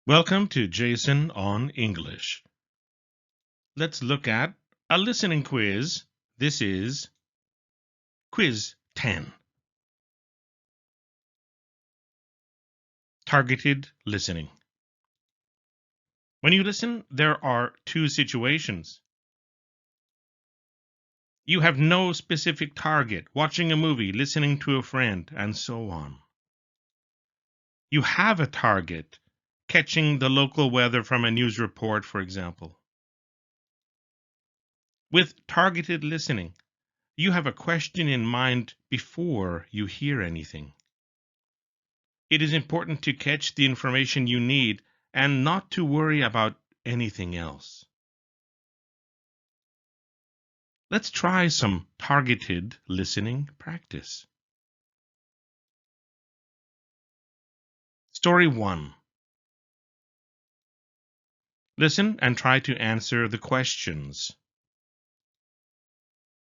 Welcome to Jason on English. Let's look at a listening quiz. This is Quiz 10. Targeted listening. When you listen, there are two situations. You have no specific target, watching a movie, listening to a friend, and so on. You have a target, catching the local weather from a news report, for example. With targeted listening, you have a question in mind before you hear anything. It is important to catch the information you need and not to worry about anything else. Let's try some targeted listening practice. Story 1. Listen and try to answer the questions.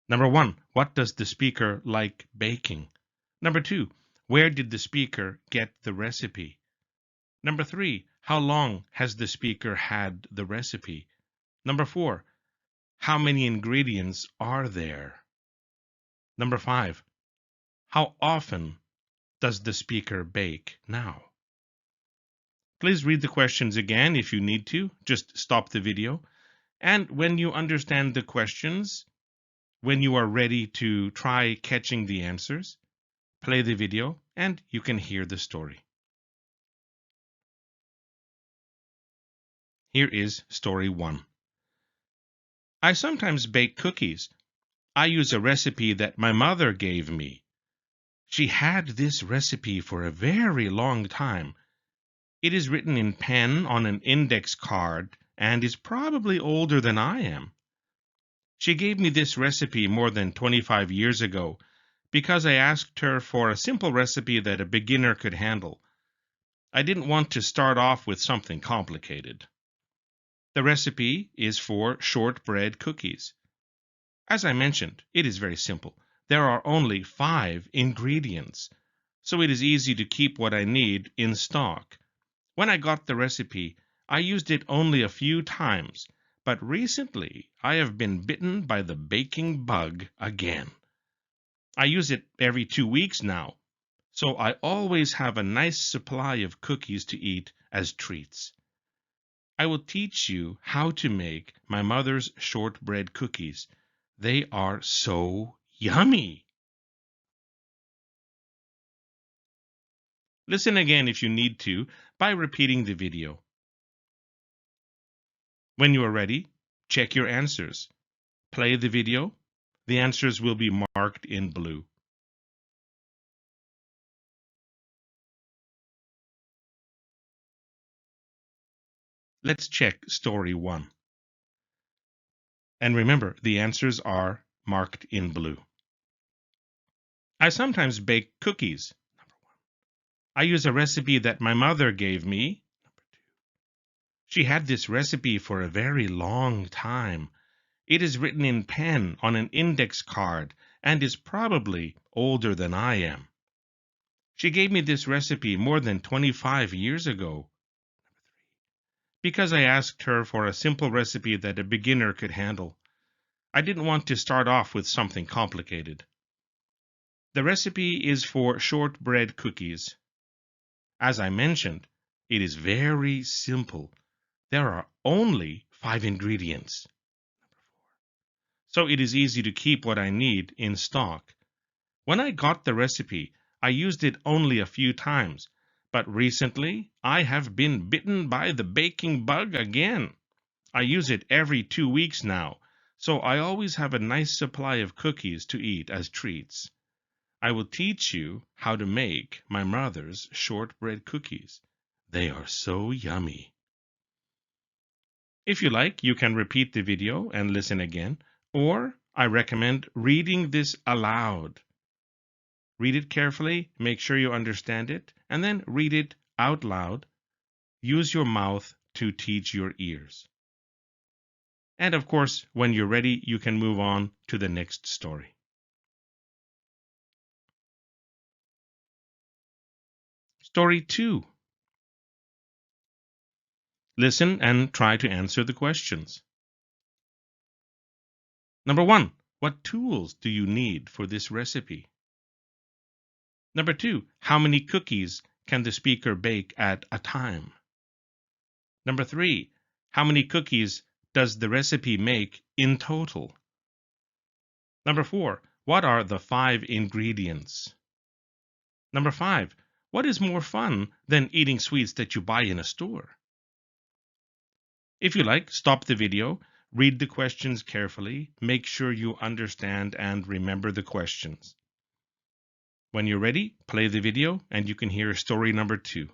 Number 1. What does the speaker like baking? Number 2. Where did the speaker get the recipe? Number 3. How long has the speaker had the recipe? Number 4. How many ingredients are there? Number 5. How often does the speaker bake now? Please read the questions again if you need to. Just stop the video. And when you understand the questions, when you are ready to try catching the answers, play the video and you can hear the story. Here is story 1. I sometimes bake cookies. I use a recipe that my mother gave me. She had this recipe for a very long time. It is written in pen on an index card and is probably older than I am. She gave me this recipe more than 25 years ago because I asked her for a simple recipe that a beginner could handle. I didn't want to start off with something complicated. The recipe is for shortbread cookies. As I mentioned, it is very simple. There are only 5 ingredients, so it is easy to keep what I need in stock. When I got the recipe, I used it only a few times, but recently I have been bitten by the baking bug again. I use it every 2 weeks now, so I always have a nice supply of cookies to eat as treats. I will teach you how to make my mother's shortbread cookies. They are so yummy. Listen again if you need to by repeating the video. When you are ready, check your answers. Play the video. The answers will be marked in blue. Let's check story 1. And remember, the answers are marked in blue. I sometimes bake cookies. Number 1. I use a recipe that my mother gave me. Number 2. She had this recipe for a very long time. It is written in pen on an index card and is probably older than I am. She gave me this recipe more than 25 years ago. Number 3. Because I asked her for a simple recipe that a beginner could handle. I didn't want to start off with something complicated. The recipe is for shortbread cookies. As I mentioned, it is very simple. There are only 5 ingredients. Number 4. So it is easy to keep what I need in stock. When I got the recipe, I used it only a few times, but recently I have been bitten by the baking bug again. I use it every 2 weeks now, so I always have a nice supply of cookies to eat as treats. I will teach you how to make my mother's shortbread cookies. They are so yummy. If you like, you can repeat the video and listen again, or I recommend reading this aloud. Read it carefully, make sure you understand it, and then read it out loud. Use your mouth to teach your ears. And of course, when you're ready, you can move on to the next story. Story 2. Listen and try to answer the questions. Number 1, what tools do you need for this recipe? Number 2, how many cookies can the speaker bake at a time? Number 3, how many cookies does the recipe make in total? Number 4, what are the 5 ingredients? Number 5, what is more fun than eating sweets that you buy in a store? If you like, stop the video, read the questions carefully, make sure you understand and remember the questions. When you're ready, play the video and you can hear story number 2.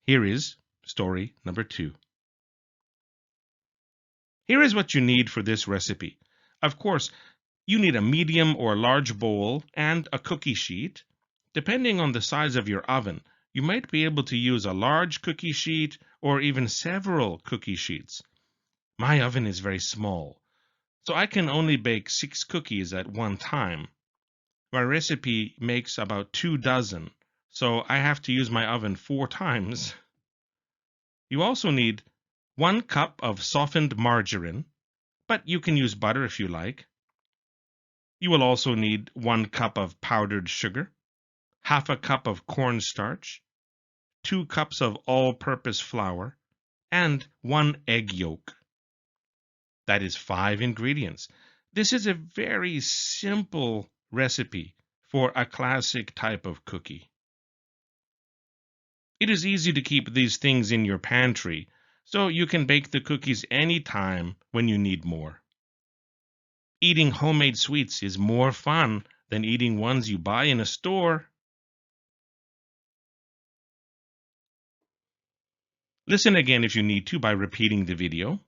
Here is story number 2. Here is what you need for this recipe. Of course, you need a medium or large bowl and a cookie sheet. Depending on the size of your oven, you might be able to use a large cookie sheet or even several cookie sheets. My oven is very small, so I can only bake 6 cookies at one time. My recipe makes about 2 dozen, so I have to use my oven 4 times. You also need 1 cup of softened margarine, but you can use butter if you like. You will also need 1 cup of powdered sugar, half a cup of cornstarch, 2 cups of all-purpose flour, and 1 egg yolk. That is 5 ingredients. This is a very simple recipe for a classic type of cookie. It is easy to keep these things in your pantry, so you can bake the cookies anytime when you need more. Eating homemade sweets is more fun than eating ones you buy in a store. Listen again if you need to by repeating the video.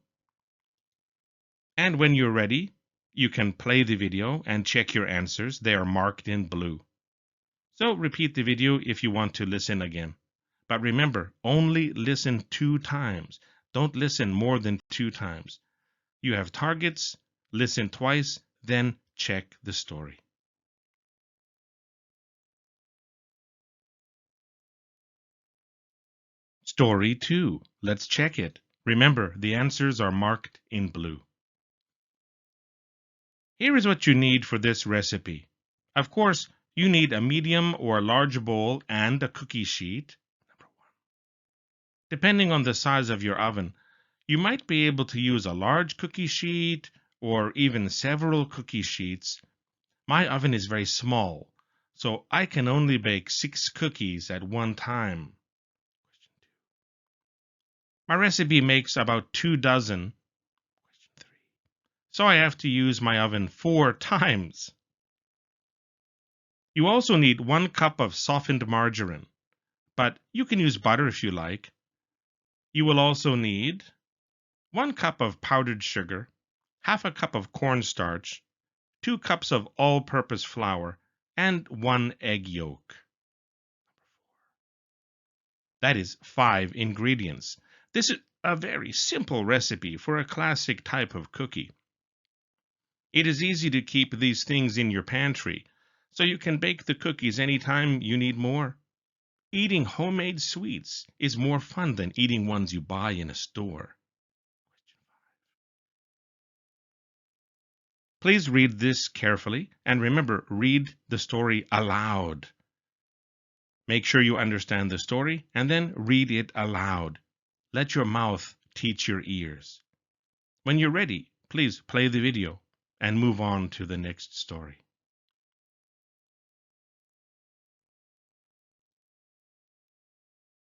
And when you're ready, you can play the video and check your answers. They are marked in blue. So repeat the video if you want to listen again. But remember, only listen 2 times. Don't listen more than 2 times. You have targets, listen twice, then check the story. Story 2. Let's check it. Remember, the answers are marked in blue. Here is what you need for this recipe. Of course, you need a medium or large bowl and a cookie sheet. Number 1. Depending on the size of your oven, you might be able to use a large cookie sheet or even several cookie sheets. My oven is very small, so I can only bake 6 cookies at one time. Question 2. My recipe makes about 2 dozen. Question 3. So I have to use my oven 4 times. You also need 1 cup of softened margarine, but you can use butter if you like. You will also need 1 cup of powdered sugar, half a cup of cornstarch, 2 cups of all-purpose flour, and 1 egg yolk. That is 5 ingredients. This is a very simple recipe for a classic type of cookie. It is easy to keep these things in your pantry, so you can bake the cookies anytime you need more. Eating homemade sweets is more fun than eating ones you buy in a store. Please read this carefully, and remember, read the story aloud. Make sure you understand the story, and then read it aloud. Let your mouth teach your ears. When you're ready, please play the video and move on to the next story.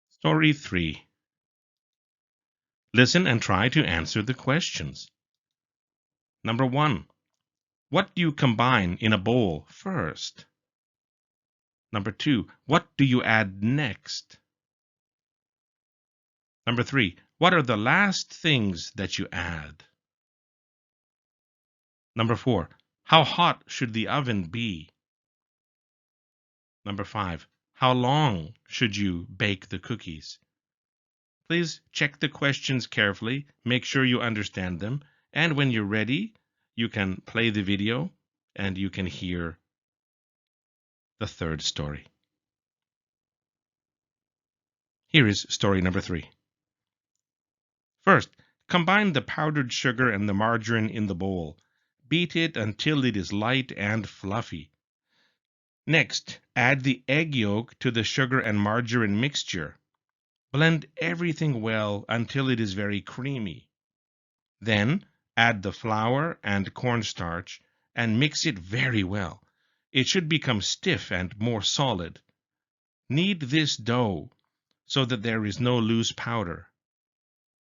Story 3. Listen and try to answer the questions. Number 1. What do you combine in a bowl first? Number 2. What do you add next? Number 3. What are the last things that you add? Number 4. How hot should the oven be? Number 5. How long should you bake the cookies? Please check the questions carefully, make sure you understand them, and when you're ready, you can play the video and you can hear the third story. Here is story number 3. First, combine the powdered sugar and the margarine in the bowl. Beat it until it is light and fluffy. Next, add the egg yolk to the sugar and margarine mixture. Blend everything well until it is very creamy. Then, add the flour and cornstarch and mix it very well. It should become stiff and more solid. Knead this dough so that there is no loose powder.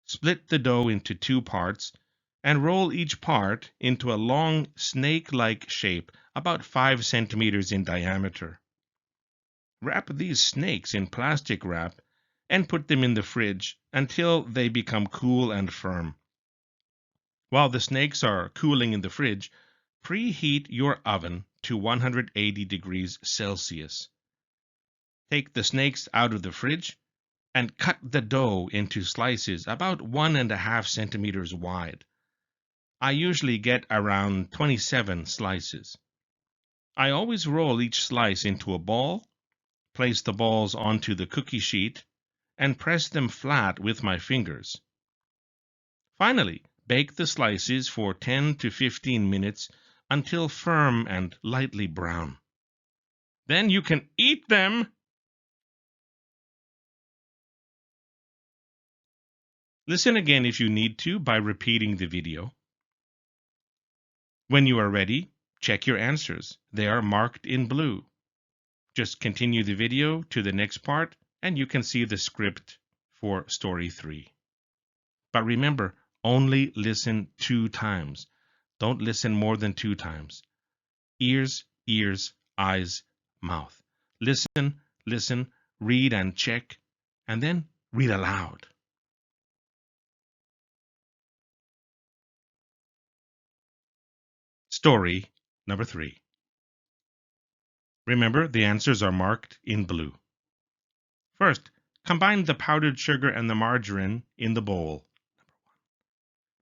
Split the dough into 2 parts and roll each part into a long snake-like shape about 5 centimeters in diameter. Wrap these snakes in plastic wrap and put them in the fridge until they become cool and firm. While the snakes are cooling in the fridge, preheat your oven to 180 degrees Celsius. Take the snakes out of the fridge and cut the dough into slices about 1.5 centimeters wide. I usually get around 27 slices. I always roll each slice into a ball, place the balls onto the cookie sheet, and press them flat with my fingers. Finally, bake the slices for 10 to 15 minutes until firm and lightly brown. Then you can eat them! Listen again if you need to by repeating the video. When you are ready, check your answers. They are marked in blue. Just continue the video to the next part and you can see the script for story 3. But remember, only listen 2 times. Don't listen more than 2 times. Ears, ears, eyes, mouth. Listen, listen, read and check, and then read aloud. Story number 3. Remember, the answers are marked in blue. First, combine the powdered sugar and the margarine in the bowl.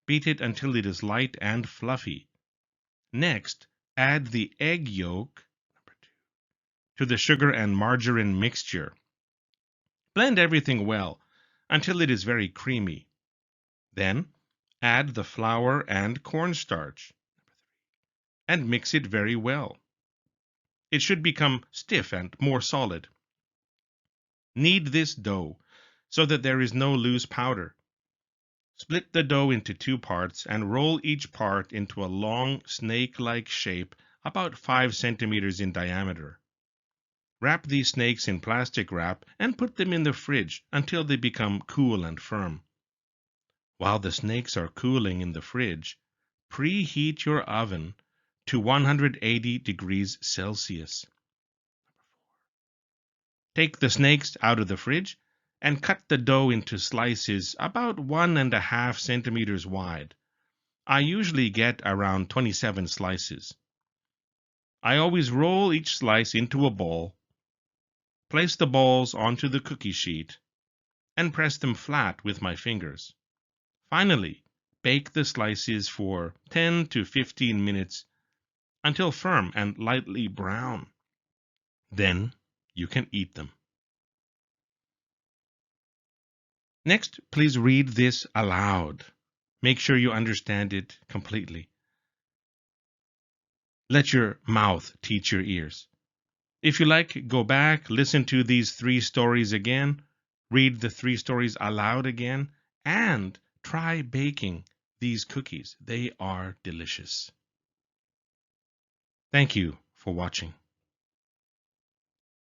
Beat it until it is light and fluffy. Next, add the egg yolk to the sugar and margarine mixture. Blend everything well until it is very creamy. Then, add the flour and cornstarch and mix it very well. It should become stiff and more solid. Knead this dough so that there is no loose powder. Split the dough into 2 parts and roll each part into a long snake-like shape about 5 centimeters in diameter. Wrap these snakes in plastic wrap and put them in the fridge until they become cool and firm. While the snakes are cooling in the fridge, preheat your oven to 180 degrees Celsius. Take the snakes out of the fridge and cut the dough into slices about 1.5 centimeters wide. I usually get around 27 slices. I always roll each slice into a ball, place the balls onto the cookie sheet, and press them flat with my fingers. Finally, bake the slices for 10 to 15 minutes until firm and lightly brown. Then you can eat them. Next, please read this aloud. Make sure you understand it completely. Let your mouth teach your ears. If you like, go back, listen to these 3 stories again, read the 3 stories aloud again, and try baking these cookies. They are delicious. Thank you for watching.